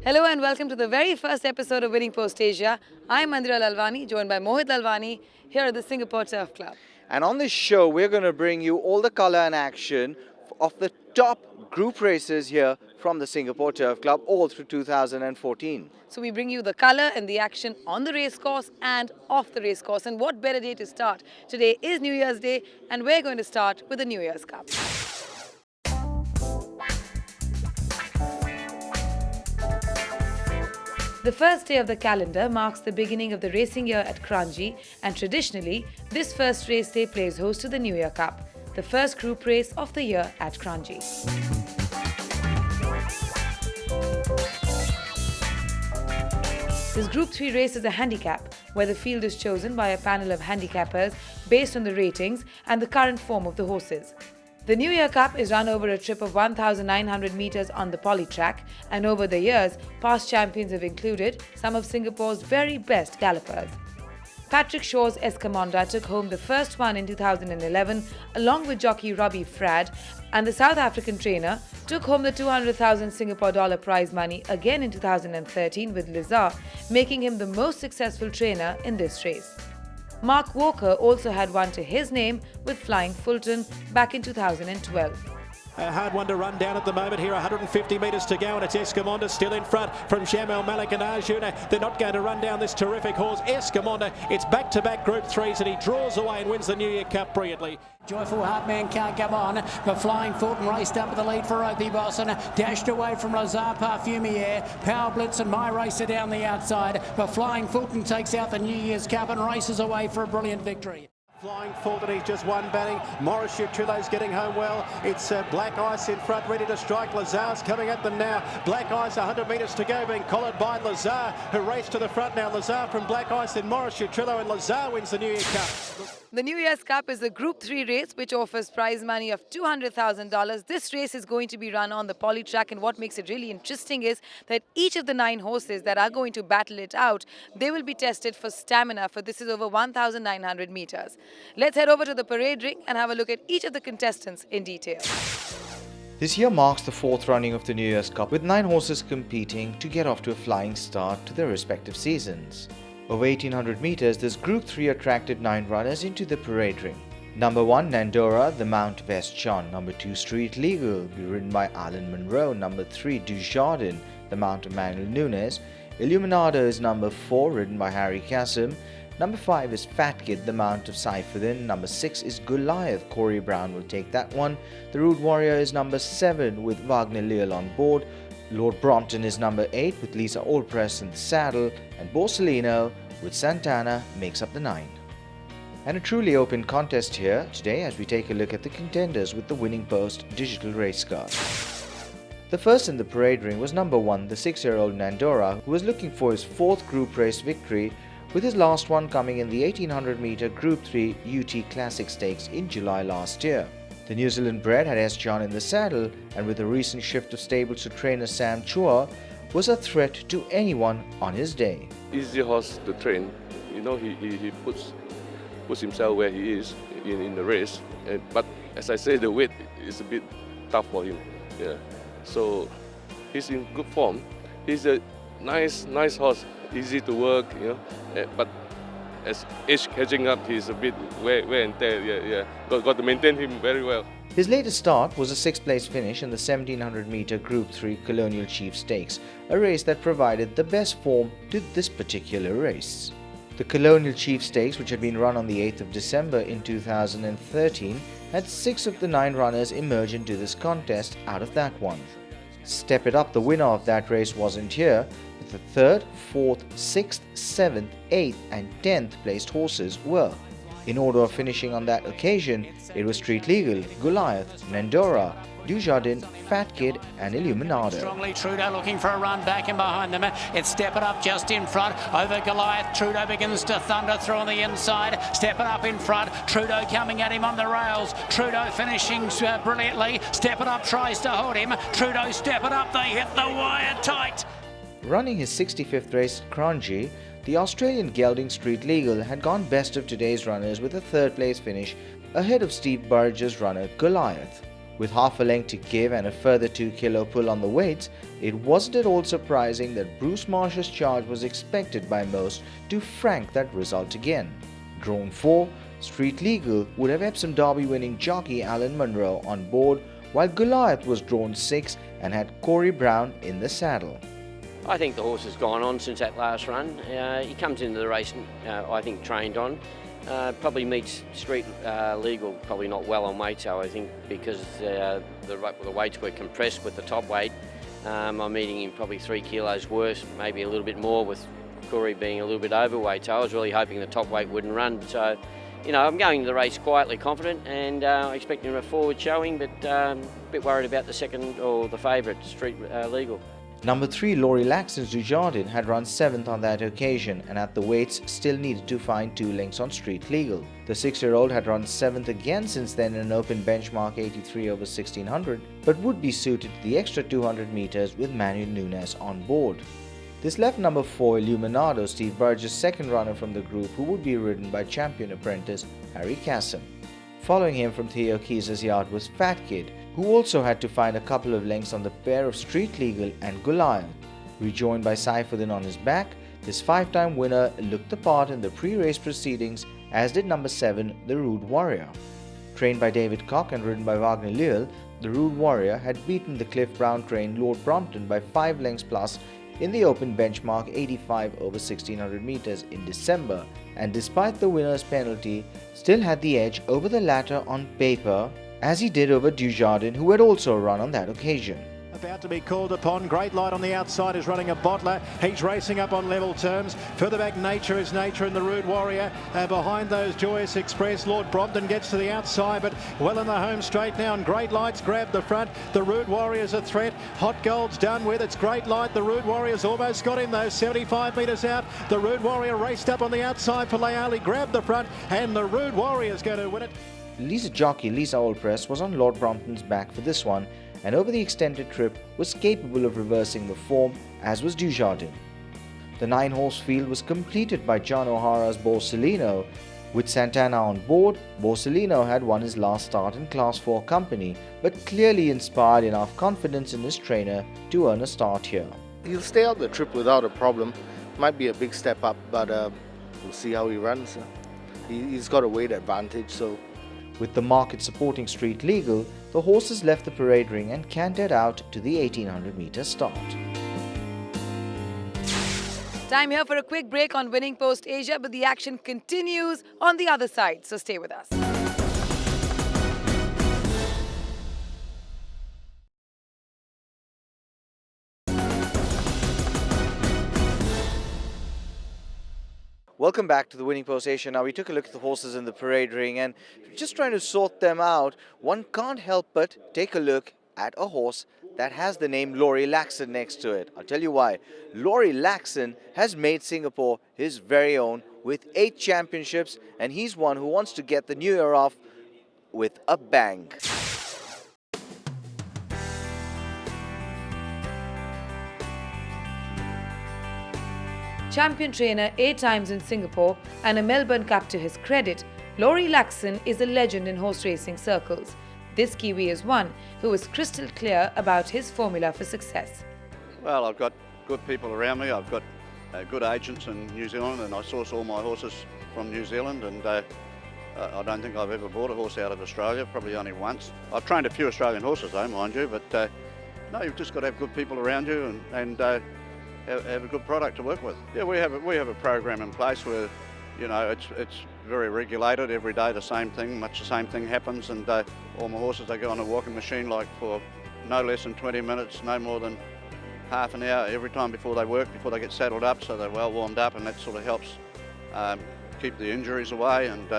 Hello and welcome to the very first episode of Winning Post Asia. I'm Mandira Lalwani, joined by Mohit Lalwani here at the Singapore Turf Club. And on this show, we're going to bring you all the colour and action of the top group races here from the Singapore Turf Club all through 2014. So we bring you the colour and the action on the racecourse and off the racecourse. And what better day to start? Today is New Year's Day and we're going to start with the New Year's Cup. The first day of the calendar marks the beginning of the racing year at Kranji, and traditionally, this first race day plays host to the New Year Cup, the first group race of the year at Kranji. This Group 3 race is a handicap, where the field is chosen by a panel of handicappers based on the ratings and the current form of the horses. The New Year Cup is run over a trip of 1,900 metres on the poly track, and over the years, past champions have included some of Singapore's very best gallopers. Patrick Shaw's Escamonda took home the first one in 2011 along with jockey Robbie Frad, and the South African trainer took home the 200,000 Singapore dollar prize money again in 2013 with Lazar, making him the most successful trainer in this race. Mark Walker also had one to his name with Flying Fulton back in 2012. A hard one to run down at the moment here, 150 metres to go, and it's Escamonda still in front from Jamel Malik and Arjuna. They're not going to run down this terrific horse, Escamonda. It's back-to-back Group 3s, and he draws away and wins the New Year Cup brilliantly. Joyful Heartman can't come on, but Flying Fulton raced up with the lead for Opie Boss and dashed away from Lazar Parfumier. Power Blitz and My Racer down the outside, but Flying Fulton takes out the New Year's Cup and races away for a brilliant victory. Flying Fulton, he's just one batting. Morris Chutrillo's getting home well. It's Black Ice in front, ready to strike. Lazar's coming at them now. Black Ice, 100 metres to go, being collared by Lazar, who raced to the front now. Lazar from Black Ice, then Morris Chutrillo, and Lazar wins the New Year Cup. The New Year's Cup is a Group 3 race which offers prize money of $200,000. This race is going to be run on the poly track, and what makes it really interesting is that each of the 9 horses that are going to battle it out, they will be tested for stamina, for this is over 1,900 metres. Let's head over to the parade ring and have a look at each of the contestants in detail. This year marks the 4th running of the New Year's Cup, with 9 horses competing to get off to a flying start to their respective seasons. Over 1,800 metres, this Group 3 attracted 9 runners into the parade ring. Number 1, Nandora, the Mount of S. John. Number 2, Street Legal, be ridden by Alan Monroe. Number 3, Dujardin, the Mount of Manuel Nunes. Illuminado is number 4, ridden by Harry Kasim. Number 5 is Fat Kid, the Mount of Saifuddin. Number 6 is Goliath. Corey Brown will take that one. The Rude Warrior is number 7 with Wagner Leal on board. Lord Brompton is number 8 with Lisa Allpress in the saddle. And Borsalino with Santana makes up the 9. And a truly open contest here today as we take a look at the contenders with the Winning Post digital race card. The first in the parade ring was number 1, the 6-year-old Nandora, who was looking for his 4th group race victory, with his last one coming in the 1,800-metre Group 3 UT Classic Stakes in July last year. The New Zealand bred had S. John in the saddle, and with a recent shift of stables to trainer Sam Chua, was a threat to anyone on his day. Easy horse to train. You know, he puts himself where he is in the race. But as I say, the weight is a bit tough for him. Yeah. So he's in good form. He's a nice horse, easy to work. You know, but as age catching up, he's a bit wear and tear. Yeah. Got to maintain him very well. His latest start was a 6th place finish in the 1,700-metre Group 3 Colonial Chief Stakes, a race that provided the best form to this particular race. The Colonial Chief Stakes, which had been run on the 8th of December in 2013, had 6 of the 9 runners emerge into this contest out of that one. Step It Up, the winner of that race, wasn't here, with the 3rd, 4th, 6th, 7th, 8th and 10th placed horses were. In order of finishing on that occasion, it was Street Legal, Goliath, Nandora, Dujardin, Fat Kid and Illuminado. Strongly Trudeau looking for a run back and behind them. It's Step It Up just in front over Goliath. Trudeau begins to thunder through on the inside. Step It Up in front. Trudeau coming at him on the rails. Trudeau finishing brilliantly. Step It Up tries to hold him. Trudeau Step It Up. They hit the wire tight. Running his 65th race at Kranji, the Australian gelding Street Legal had gone best of today's runners with a 3rd place finish ahead of Steve Burridge's runner Goliath. With half a length to give and a further 2 kilo pull on the weights, it wasn't at all surprising that Bruce Marsh's charge was expected by most to frank that result again. Drawn 4, Street Legal would have Epsom Derby winning jockey Alan Munro on board, while Goliath was drawn 6 and had Corey Brown in the saddle. I think the horse has gone on since that last run. He comes into the race, I think, trained on. Probably meets Street Legal probably not well on weight, so I think because the weights were compressed with the top weight. I'm meeting him probably 3 kilos worse, maybe a little bit more, with Corey being a little bit overweight. So I was really hoping the top weight wouldn't run. So, you know, I'm going to the race quietly confident and expecting a forward showing, but a bit worried about the second or the favourite, Street Legal. Number 3, Laurie Laxton's Dujardin had run 7th on that occasion and at the weights still needed to find 2 lengths on Street Legal. The 6-year-old had run 7th again since then in an open benchmark 83 over 1600, but would be suited to the extra 200 meters with Manuel Nunes on board. This left number 4, Illuminado, Steve Burgess' second runner from the group, who would be ridden by champion apprentice Harry Cassim. Following him from Theo Keys' yard was Fat Kid, who also had to find a couple of lengths on the pair of Street Legal and Goliath. Rejoined by Saifuddin on his back, this 5-time winner looked the part in the pre-race proceedings, as did number 7, the Rude Warrior. Trained by David Cock and ridden by Wagner Lille, the Rude Warrior had beaten the Cliff Brown-trained Lord Brompton by 5 lengths plus in the open benchmark 85 over 1600 meters in December, and despite the winner's penalty, still had the edge over the latter on paper, as he did over Dujardin, who had also run on that occasion. About to be called upon. Great Light on the outside is running a bottler. He's racing up on level terms. Further back, Nature is Nature and the Rude Warrior. Behind those, Joyous Express. Lord Brompton gets to the outside, but well in the home straight now, and Great Light's grabbed the front. The Rude Warrior's a threat. Hot Gold's done with. It's Great Light. The Rude Warrior's almost got him though. 75 metres out. The Rude Warrior raced up on the outside for Leali. Grabbed the front, and the Rude Warrior's going to win it. Lisa jockey Lisa Allpress was on Lord Brompton's back for this one, and over the extended trip was capable of reversing the form, as was Dujardin. The 9-horse field was completed by John O'Hara's Borsellino. With Santana on board, Borsellino had won his last start in Class 4 company, but clearly inspired enough confidence in his trainer to earn a start here. He'll stay out the trip without a problem. Might be a big step up, but we'll see how he runs. He's got a weight advantage, so. With the market supporting Street Legal, the horses left the parade ring and cantered out to the 1800-meter start. Time here for a quick break on Winning Post Asia, but the action continues on the other side, so stay with us. Welcome back to the Winning Post Asia. Now, we took a look at the horses in the parade ring and just trying to sort them out, one can't help but take a look at a horse that has the name Laurie Laxton next to it. I'll tell you why. Laurie Laxton has made Singapore his very own with 8 championships, and he's one who wants to get the new year off with a bang. Champion trainer 8 times in Singapore and a Melbourne Cup to his credit, Laurie Laxton is a legend in horse racing circles. This Kiwi is one who is crystal clear about his formula for success. Well, I've got good people around me. I've got good agents in New Zealand, and I source all my horses from New Zealand, and I don't think I've ever bought a horse out of Australia, probably only once. I've trained a few Australian horses though, mind you, but no, you've just got to have good people around you and have a good product to work with. Yeah, we have a program in place where, you know, it's very regulated. Every day the same thing, much the same thing happens, and all my horses, they go on a walking machine like for no less than 20 minutes, no more than half an hour every time before they work, before they get saddled up, so they're well warmed up, and that sort of helps keep the injuries away. And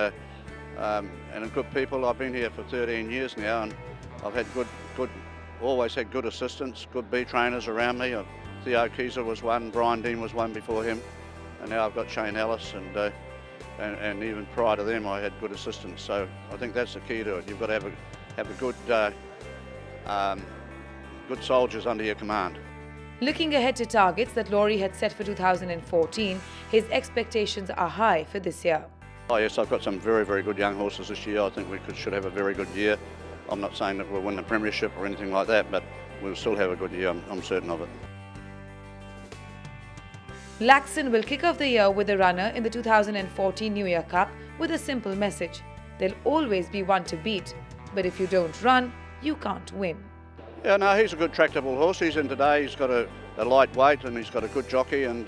good people. I've been here for 13 years now, and I've had always had good assistants, good bee trainers around me. Theo Kieser was one, Brian Dean was one before him, and now I've got Shane Ellis, and even prior to them I had good assistants. So I think that's the key to it. You've got to have a good soldiers under your command. Looking ahead to targets that Laurie had set for 2014, his expectations are high for this year. Oh yes, I've got some very, very good young horses this year. I think we should have a very good year. I'm not saying that we'll win the premiership or anything like that, but we'll still have a good year, I'm certain of it. Laxton will kick off the year with a runner in the 2014 New Year Cup with a simple message. There'll always be one to beat, but if you don't run, you can't win. Yeah, no, he's a good tractable horse. He's in today. He's got a light weight and he's got a good jockey, and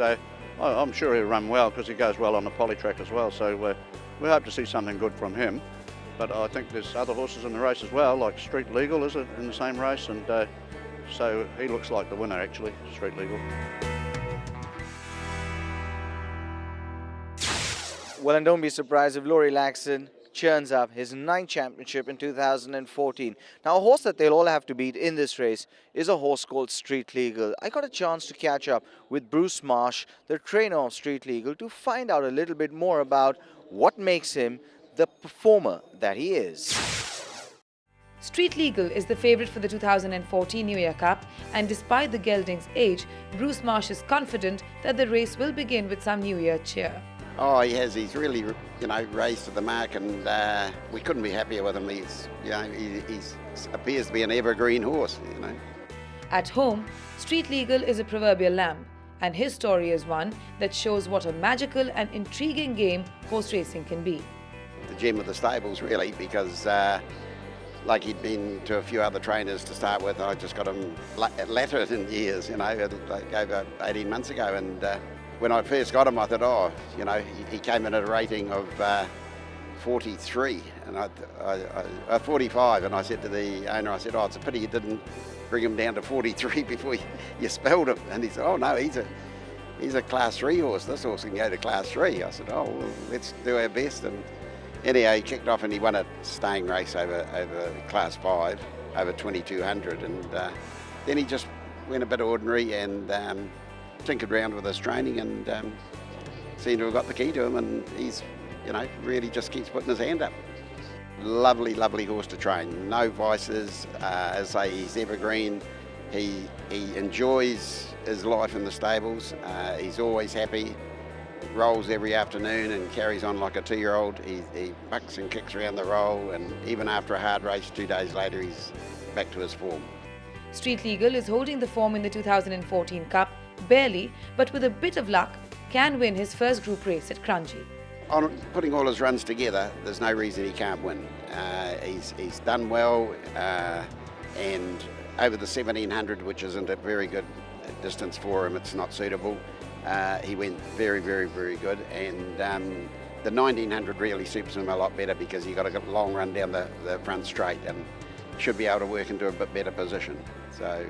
I'm sure he'll run well because he goes well on the poly track as well. So we hope to see something good from him. But I think there's other horses in the race as well, like Street Legal is in the same race, and so he looks like the winner actually, Street Legal. Well, and don't be surprised if Laurie Laxton churns up his 9th championship in 2014. Now, a horse that they'll all have to beat in this race is a horse called Street Legal. I got a chance to catch up with Bruce Marsh, the trainer of Street Legal, to find out a little bit more about what makes him the performer that he is. Street Legal is the favourite for the 2014 New Year Cup, and despite the gelding's age, Bruce Marsh is confident that the race will begin with some New Year cheer. Oh, he has. He's really, raised to the mark, and we couldn't be happier with him. He's appears to be an evergreen horse. At home, Street Legal is a proverbial lamb, and his story is one that shows what a magical and intriguing game horse racing can be. The gem of the stables, really, because like he'd been to a few other trainers to start with, I just got him later in years, like over 18 months ago, and when I first got him, I thought, he came in at a rating of 43 and 45, and I said to the owner, it's a pity you didn't bring him down to 43 before you spelled him. And he said, oh no, he's a class 3 horse. This horse can go to class 3. I said, oh, well, let's do our best. And anyhow, he kicked off and he won a staying race over class 5, over 2200, and then he just went a bit ordinary and tinkered around with his training, and seemed to have got the key to him, and he's, really just keeps putting his hand up. Lovely, lovely horse to train. No vices. As I say, he's evergreen. He enjoys his life in the stables. He's always happy. Rolls every afternoon and carries on like a 2-year-old. He bucks and kicks around the roll, and even after a hard race 2 days later, he's back to his form. Street Legal is holding the form in the 2014 Cup, barely, but with a bit of luck, can win his first group race at Kranji. On putting all his runs together, there's no reason he can't win. He's done well, and over the 1700, which isn't a very good distance for him, it's not suitable. He went very, very, very good, and the 1900 really suits him a lot better because he got a long run down the front straight and should be able to work into a bit better position. So,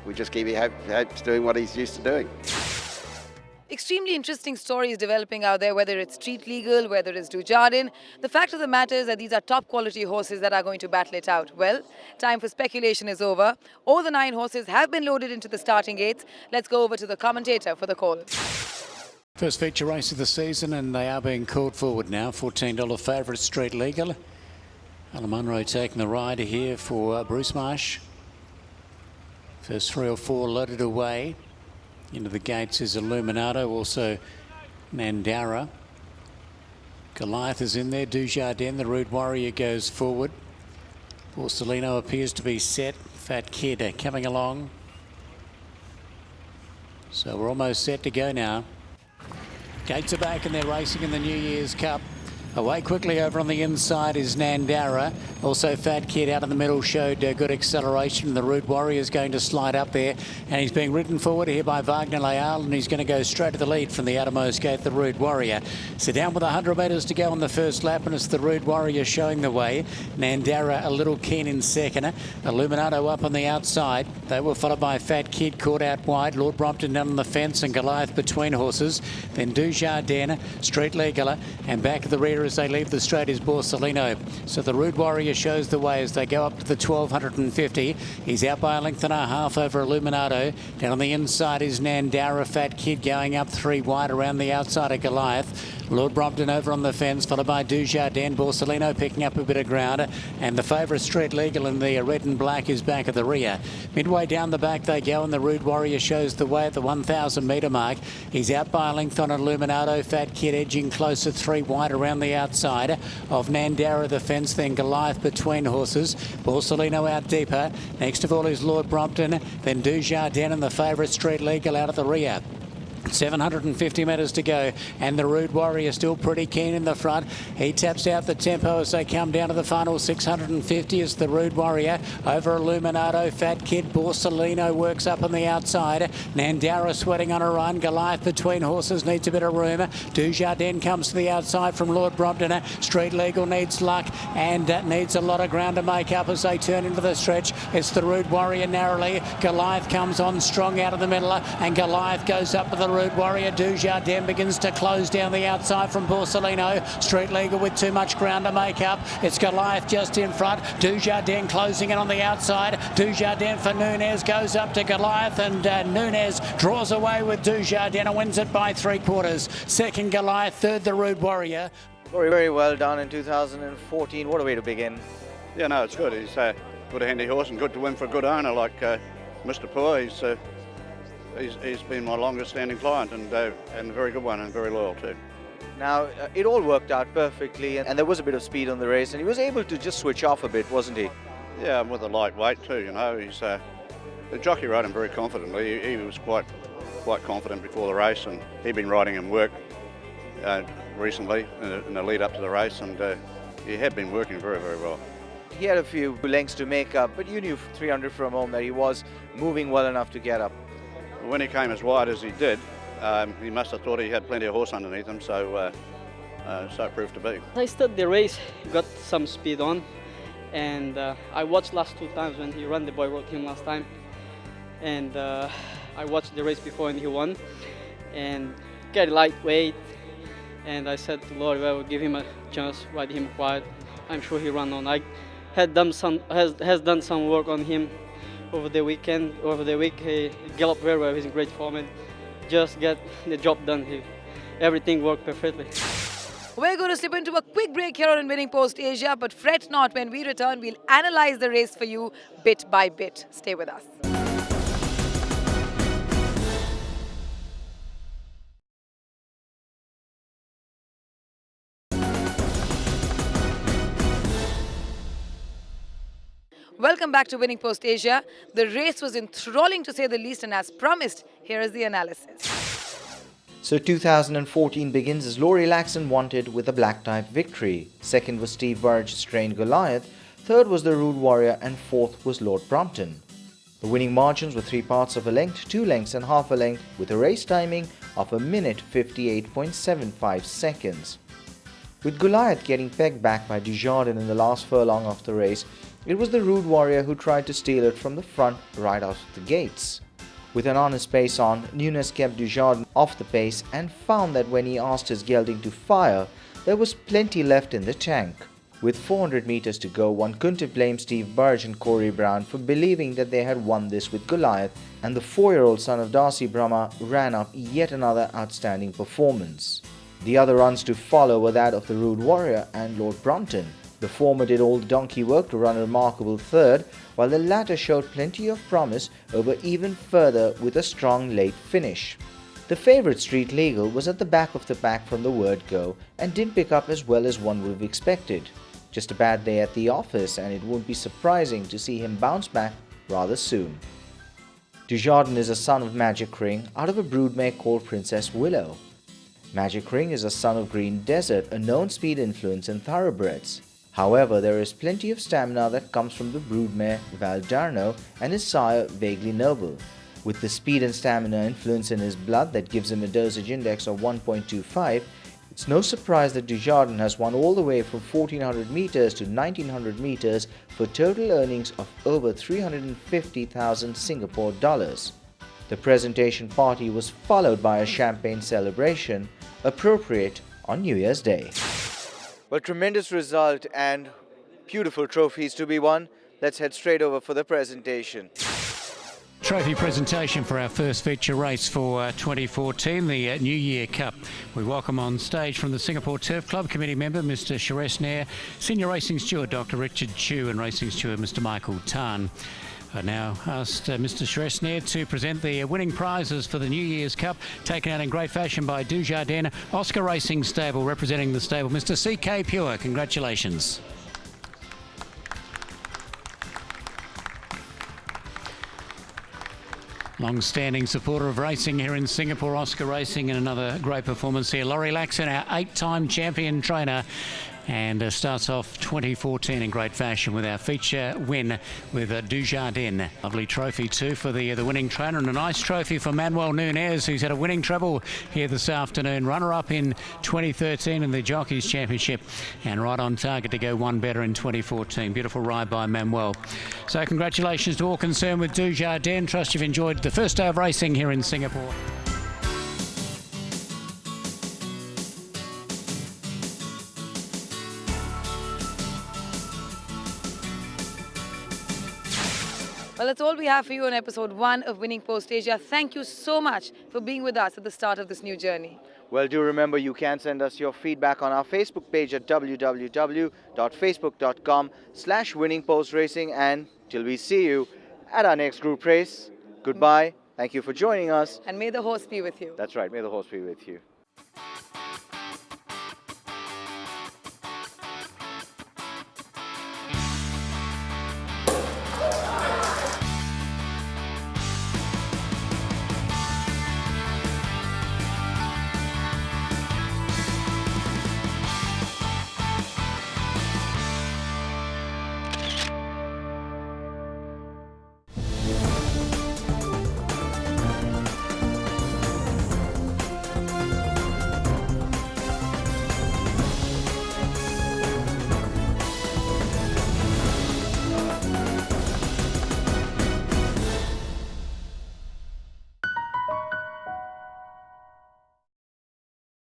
we just keep hopes doing what he's used to doing. Extremely interesting stories developing out there, whether it's Street Legal, whether it's Dujardin. The fact of the matter is that these are top quality horses that are going to battle it out. Well, time for speculation is over. All the 9 horses have been loaded into the starting gates. Let's go over to the commentator for the call. First feature race of the season, and they are being called forward now. $14 favourite Street Legal. Alan Munro taking the ride here for Bruce Marsh. First 3 or 4 loaded away. Into the gates is Illuminato, also Nandara. Goliath is in there. Dujardin, the Rude Warrior, goes forward. Borsellino appears to be set. Fat Kid coming along. So we're almost set to go now. Gates are back and they're racing in the New Year's Cup. Away quickly over on the inside is Nandara. Also Fat Kid out in the middle showed good acceleration. The Rude Warrior is going to slide up there, and he's being ridden forward here by Wagner Leal, and he's going to go straight to the lead from the outermost gate, the Rude Warrior. So down with 100 metres to go on the first lap, and it's the Rude Warrior showing the way. Nandara a little keen in second. Illuminato up on the outside. They were followed by Fat Kid caught out wide. Lord Brompton down on the fence and Goliath between horses. Then Dujardin, Street Legal, and back at the rear as they leave the straight is Borsellino. So the Rude Warrior shows the way as they go up to the 1250. He's out by a length and a half over Illuminato. Down on the inside is Nandara. Fat Kid going up 3 wide around the outside of Goliath. Lord Brompton over on the fence, followed by Dujardin. Borsellino picking up a bit of ground, and the favourite Street Legal in the red and black is back at the rear. Midway down the back they go, and the Rude Warrior shows the way at the 1,000 metre mark. He's out by a length on Illuminato. Fat Kid edging closer 3 wide around the the outside of Nandara the fence, then Goliath between horses. Borsalino out deeper. Next of all is Lord Brompton, then Dujardin and the favourite Street Legal out at the rear. 750 metres to go, and the Rude Warrior still pretty keen in the front. He taps out the tempo as they come down to the final 650 is the Rude Warrior over Illuminato. Fat Kid Borsalino works up on the outside. Nandara sweating on a run. Goliath between horses needs a bit of room. Dujardin comes to the outside from Lord Brompton. Street Legal needs luck and needs a lot of ground to make up as they turn into the stretch. It's the Rude Warrior narrowly. Goliath comes on strong out of the middle, and Goliath goes up to the Rude Warrior. Dujardin begins to close down the outside from Borsalino. Street Legal with too much ground to make up. It's Goliath just in front. Dujardin closing in on the outside. Dujardin for Nunez goes up to Goliath, and Nunez draws away with Dujardin and wins it by 3/4. Second Goliath, third the Rude Warrior. Very, very well done in 2014. What a way to begin. Yeah, no, it's good. He's a good handy horse and good to win for a good owner like Mr. Poor. He's been my longest standing client and a very good one and very loyal too. Now, it all worked out perfectly, and there was a bit of speed on the race, and he was able to just switch off a bit, wasn't he? Yeah, with a lightweight too, you know. He's the jockey rode him very confidently. He was quite confident before the race, and he'd been riding him work recently in the lead up to the race, and he had been working very, very well. He had a few lengths to make up, but you knew 300 from home that he was moving well enough to get up. When he came as wide as he did, he must have thought he had plenty of horse underneath him, so it proved to be. I started the race, got some speed on, and I watched last 2 times when he ran. The boy rode him last time, and I watched the race before and he won, and get lightweight, and I said to Lord, well, we'll give him a chance, ride him quiet. I'm sure he ran on. I had done has done some work on him over the week. He galloped very well. He's in great form and just get the job done. Everything worked perfectly. We're going to slip into a quick break here on Winning Post Asia, but fret not. When we return, we'll analyze the race for you bit by bit. Stay with us. Welcome back to Winning Post Asia. The race was enthralling to say the least, and as promised, here is the analysis. So 2014 begins as Laurie Laxon wanted with a black type victory. Second was Steve Burge trained Goliath. Third was the Rude Warrior, and fourth was Lord Brompton. The winning margins were 3 parts of a length, 2 lengths and half a length, with a race timing of 1:58.75 seconds. With Goliath getting pegged back by Dujardin in the last furlong of the race, it was the Rude Warrior who tried to steal it from the front right out of the gates. With an honest pace on, Nunez kept Dujardin off the pace and found that when he asked his gelding to fire, there was plenty left in the tank. With 400 meters to go, one couldn't blame Steve Burge and Corey Brown for believing that they had won this with Goliath, and the 4-year-old son of Darcy Brahma ran up yet another outstanding performance. The other runs to follow were that of the Rude Warrior and Lord Brompton. The former did all the donkey work to run a remarkable third, while the latter showed plenty of promise over even further with a strong late finish. The favourite Street Legal was at the back of the pack from the word go and didn't pick up as well as one would have expected. Just a bad day at the office, and it won't be surprising to see him bounce back rather soon. Dujardin is a son of Magic Ring out of a broodmare called Princess Willow. Magic Ring is a son of Green Desert, a known speed influence in thoroughbreds. However, there is plenty of stamina that comes from the broodmare Valdarno and his sire Vaguely Noble. With the speed and stamina influence in his blood that gives him a dosage index of 1.25, it's no surprise that Dujardin has won all the way from 1400 meters to 1900 meters for total earnings of over 350,000 Singapore dollars. The presentation party was followed by a champagne celebration, appropriate on New Year's Day. Well, tremendous result and beautiful trophies to be won. Let's head straight over for the presentation. Trophy presentation for our first feature race for 2014, the New Year Cup. We welcome on stage from the Singapore Turf Club committee member Mr. Suresh Nair, Senior Racing Steward Dr. Richard Chu, and Racing Steward Mr. Michael Tan. I now asked Mr. Shrestner to present the winning prizes for the New Year's Cup, taken out in great fashion by Dujardin Oscar Racing Stable, representing the stable. Mr. C.K. Pure, congratulations. Long-standing supporter of racing here in Singapore, Oscar Racing, and another great performance here. Laurie Laxon, our 8-time champion trainer, and starts off 2014 in great fashion with our feature win with Dujardin. Lovely trophy too for the winning trainer, and a nice trophy for Manuel Nunez, who's had a winning treble here this afternoon. Runner-up in 2013 in the Jockeys Championship, and right on target to go one better in 2014. Beautiful ride by Manuel. So congratulations to all concerned with Dujardin. Trust you've enjoyed the first day of racing here in Singapore. Well, that's all we have for you on episode 1 of Winning Post Asia. Thank you so much for being with us at the start of this new journey. Well, do remember you can send us your feedback on our Facebook page at www.facebook.com/winningpostracing. And till we see you at our next group race, goodbye. Thank you for joining us. And may the horse be with you. That's right. May the horse be with you.